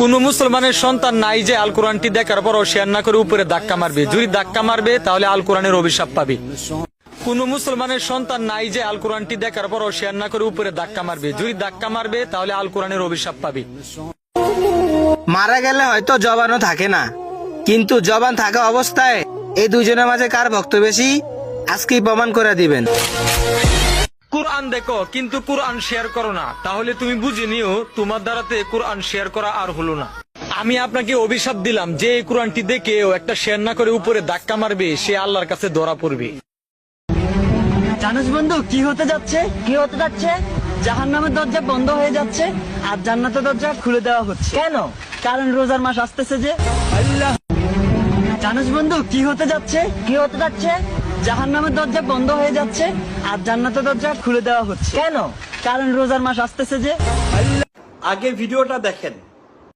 কোন মুসলমানের সন্তান নাই যে আল কোরআনটি দেখার পরও শেয়ার না করে উপরে ধাক্কা মারবে। যদি ধাক্কা মারবে তাহলে আল কোরআনের অভিশাপ পাবে। কোন মুসলমানের সন্তান নাই যে আল কোরআনটি দেখার পরও শেয়ার না করে উপরে ধাক্কা মারবে। যদি ধাক্কা মারবে তাহলে আল কোরআনের অভিশাপ পাবে। মারা গেলে হয়তো জবানও থাকে না, কিন্তু জবান থাকা অবস্থায় এই দুইজনের মাঝে কার ভক্ত বেশি আজকেই প্রমাণ করে দিবেন। কোরআন দেখো কিন্তু কোরআন শেয়ার করো না, তাহলে তুমি বুঝে নিও তোমার দ্বারাতে কোরআন শেয়ার করা আর হলো না। আমি আপনাকে অভিশাপ দিলাম যে এই কোরআনটি দেখে একটা শেয়ার না করে উপরে ধাক্কা মারবে সে আল্লাহর কাছে ধরা পড়বে। জানিস বন্ধু কি হতে যাচ্ছে? কি হতে যাচ্ছে? জাহান্নামের দরজা বন্ধ হয়ে যাচ্ছে আর জান্নাতের দরজা খুলে দেওয়া হচ্ছে। কেন? কারণ রোজার মাস আসতেছে যে। আল্লাহ, জানিস বন্ধু কি হতে যাচ্ছে? কি হতে যাচ্ছে? জাহান্নামের দরজা বন্ধ হয়ে যাচ্ছে আর জান্নাতের দরজা খুলে দেওয়া হচ্ছে। কেন? কারণ রোজার মাস আসতেছে যে। আগে ভিডিওটা দেখেন।